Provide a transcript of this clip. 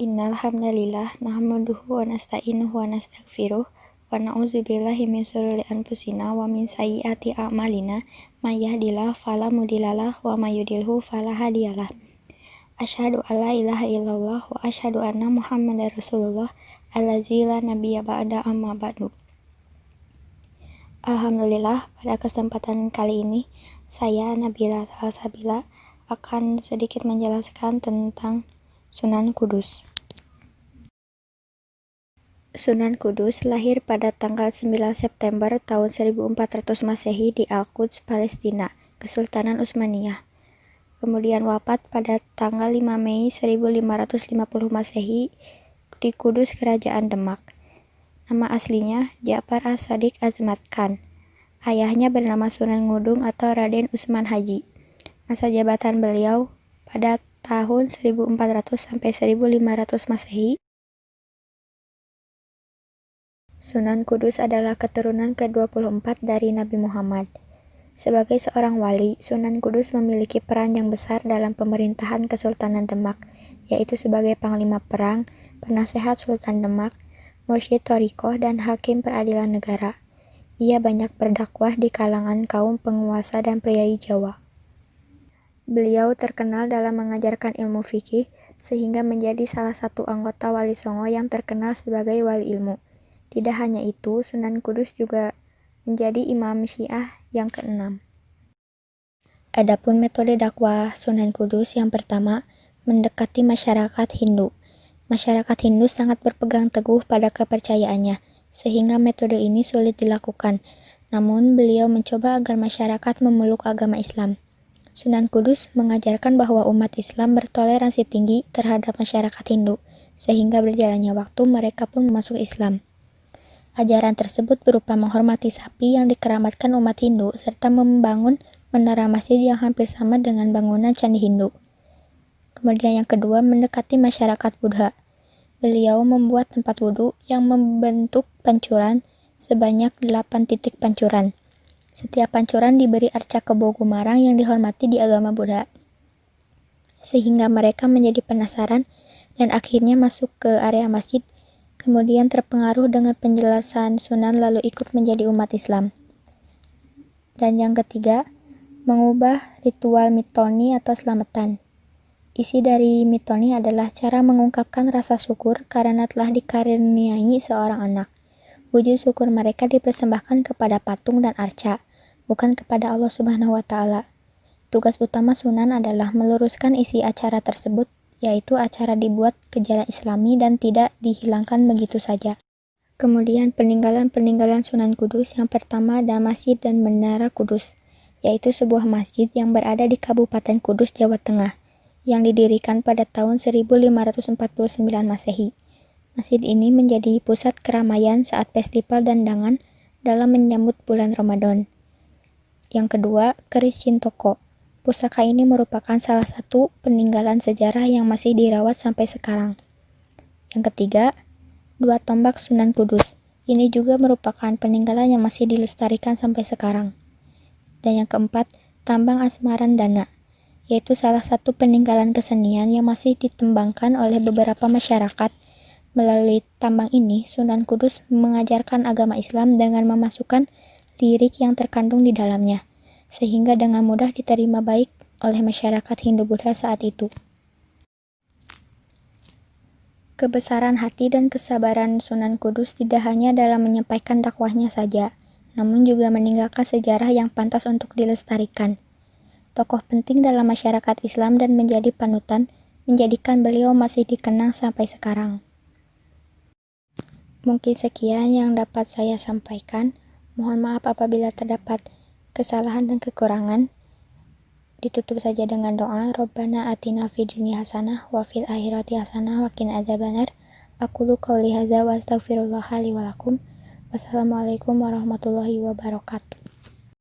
Innal hamdalillah nahmaduhu wa nasta'inuhu wa nastaghfiruh wa na'udzu billahi min shururi anfusina wa min sayyiati a'malina may yahdihillahu fala mudhillalah wa may yudhlilhu fala hadiyalah. Asyhadu alla ilaha illallah wa asyhadu anna Muhammadar Rasulullah allazi la nabiyya ba'da amma ba'du. Alhamdulillah, pada kesempatan kali ini saya Nabila Salsabila akan sedikit menjelaskan tentang Sunan Kudus. Sunan Kudus lahir pada tanggal 9 September tahun 1400 Masehi di Al-Quds, Palestina, Kesultanan Utsmaniyah. Kemudian wafat pada tanggal 5 Mei 1550 Masehi di Kudus, Kerajaan Demak. Nama aslinya Ja'far As-Shadiq Azmat Khan. Ayahnya bernama Sunan Ngudung atau Raden Utsman Haji. Masa jabatan beliau pada tahun 1400 sampai 1500 Masehi. Sunan Kudus adalah keturunan ke-24 dari Nabi Muhammad. Sebagai seorang wali, Sunan Kudus memiliki peran yang besar dalam pemerintahan Kesultanan Demak, yaitu sebagai panglima perang, penasehat Sultan Demak, mursyid thariqah, dan hakim peradilan negara. Ia banyak berdakwah di kalangan kaum penguasa dan priai Jawa. Beliau terkenal dalam mengajarkan ilmu fikih, sehingga menjadi salah satu anggota Wali Songo yang terkenal sebagai wali ilmu. Tidak hanya itu, Sunan Kudus juga menjadi imam Syiah yang ke-6. Adapun metode dakwah Sunan Kudus yang pertama, mendekati masyarakat Hindu. Masyarakat Hindu sangat berpegang teguh pada kepercayaannya, sehingga metode ini sulit dilakukan. Namun, beliau mencoba agar masyarakat memeluk agama Islam. Sunan Kudus mengajarkan bahwa umat Islam bertoleransi tinggi terhadap masyarakat Hindu, sehingga berjalannya waktu mereka pun masuk Islam. Ajaran tersebut berupa menghormati sapi yang dikeramatkan umat Hindu, serta membangun menara masjid yang hampir sama dengan bangunan candi Hindu. Kemudian yang kedua, mendekati masyarakat Buddha. Beliau membuat tempat wudhu yang membentuk pancuran sebanyak 8 titik pancuran. Setiap pancuran diberi arca kebo gumarang yang dihormati di agama Buddha, sehingga mereka menjadi penasaran dan akhirnya masuk ke area masjid, kemudian terpengaruh dengan penjelasan Sunan lalu ikut menjadi umat Islam. Dan yang ketiga, mengubah ritual mitoni atau selamatan. Isi dari mitoni adalah cara mengungkapkan rasa syukur karena telah dikaruniai seorang anak. Wujud syukur mereka dipersembahkan kepada patung dan arca, bukan kepada Allah Subhanahu wa Ta'ala. Tugas utama Sunan adalah meluruskan isi acara tersebut, yaitu acara dibuat ke jalan Islami dan tidak dihilangkan begitu saja. Kemudian peninggalan Sunan Kudus, yang pertama ada Masjid dan Menara Kudus, yaitu sebuah masjid yang berada di Kabupaten Kudus, Jawa Tengah, yang didirikan pada tahun 1549 Masehi. Masjid ini menjadi pusat keramaian saat festival dandangan dalam menyambut bulan Ramadan. Yang kedua, keris Cintoko. Pusaka ini merupakan salah satu peninggalan sejarah yang masih dirawat sampai sekarang. Yang ketiga, 2 tombak Sunan Kudus. Ini juga merupakan peninggalan yang masih dilestarikan sampai sekarang. Dan yang keempat, tambang Asmaran Dana, yaitu salah satu peninggalan kesenian yang masih ditembangkan oleh beberapa masyarakat. Melalui tambang ini, Sunan Kudus mengajarkan agama Islam dengan memasukkan lirik yang terkandung di dalamnya, sehingga dengan mudah diterima baik oleh masyarakat Hindu-Buddha saat itu. Kebesaran hati dan kesabaran Sunan Kudus tidak hanya dalam menyampaikan dakwahnya saja, namun juga meninggalkan sejarah yang pantas untuk dilestarikan. Tokoh penting dalam masyarakat Islam dan menjadi panutan, menjadikan beliau masih dikenang sampai sekarang. Mungkin sekian yang dapat saya sampaikan. Mohon maaf apabila terdapat kesalahan dan kekurangan. Ditutup saja dengan doa, Rabbana atina fid dunya hasanah wa fil akhirati hasanah wa qina adzabannar. Aqulu qouli hadza wa astaghfirullah li wa lakum. Wassalamualaikum warahmatullahi wabarakatuh.